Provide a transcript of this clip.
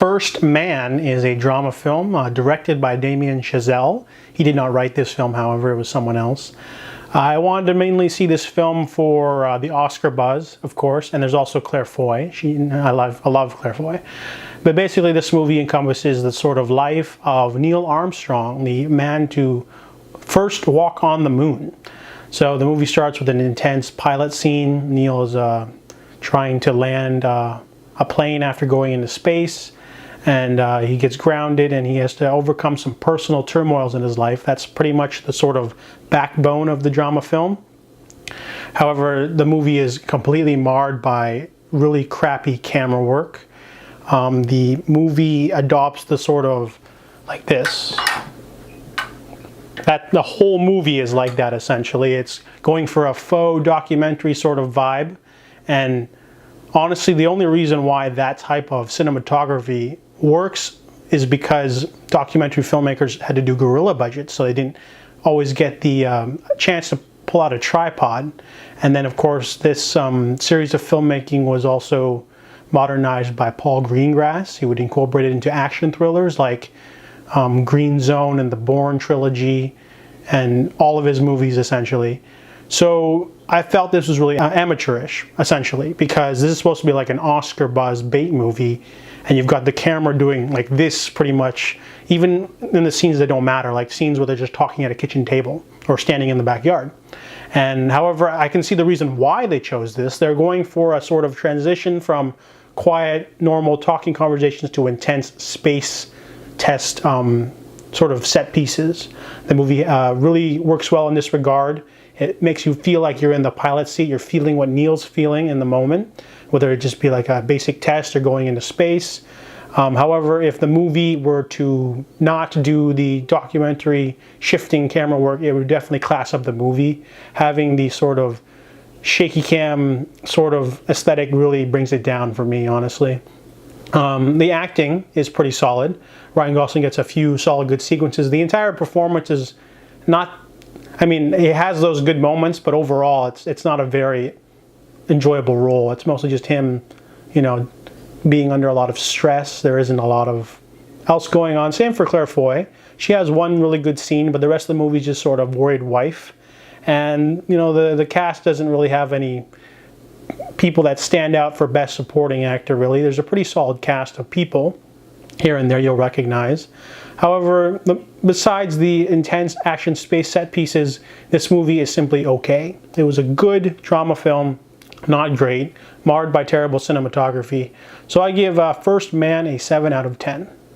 First Man is a drama film directed by Damien Chazelle. He did not write this film, however, it was someone else. I wanted to mainly see this film for the Oscar buzz, of course, and there's also Claire Foy. I love Claire Foy. But basically this movie encompasses the sort of life of Neil Armstrong, the man to first walk on the moon. So the movie starts with an intense pilot scene. Neil is trying to land a plane after going into space. And he gets grounded and he has to overcome some personal turmoils in his life. That's pretty much the sort of backbone of the drama film. However, the movie is completely marred by really crappy camera work. The movie adopts the sort of like this. The whole movie is like that essentially. It's going for a faux documentary sort of vibe. And honestly, the only reason why that type of cinematography works is because documentary filmmakers had to do guerrilla budgets, so they didn't always get the chance to pull out a tripod. And then of course this series of filmmaking was also modernized by Paul Greengrass. He would incorporate it into action thrillers like Green Zone and the Bourne trilogy and all of his movies essentially. So I felt this was really amateurish, essentially, because this is supposed to be like an Oscar buzz bait movie, and you've got the camera doing like this pretty much, even in the scenes that don't matter, like scenes where they're just talking at a kitchen table or standing in the backyard. And however, I can see the reason why they chose this. They're going for a sort of transition from quiet, normal talking conversations to intense space test sort of set pieces. The movie really works well in this regard. It makes you feel like you're in the pilot seat. You're feeling what Neil's feeling in the moment, whether it just be like a basic test or going into space. However, if the movie were to not do the documentary shifting camera work, it would definitely class up the movie. Having the sort of shaky cam sort of aesthetic really brings it down for me, honestly. The acting is pretty solid. Ryan Gosling gets a few solid good sequences. The entire performance is not, I mean, it has those good moments, but overall it's not a very enjoyable role. It's mostly just him, you know, being under a lot of stress. There isn't a lot of else going on. Same for Claire Foy. She has one really good scene, but the rest of the movie is just sort of worried wife. And, you know, the cast doesn't really have any people that stand out for best supporting actor, really. There's a pretty solid cast of people here and there you'll recognize. However, besides the intense action space set pieces, this movie is simply okay. It was a good drama film, not great, marred by terrible cinematography. So I give First Man a 7 out of 10.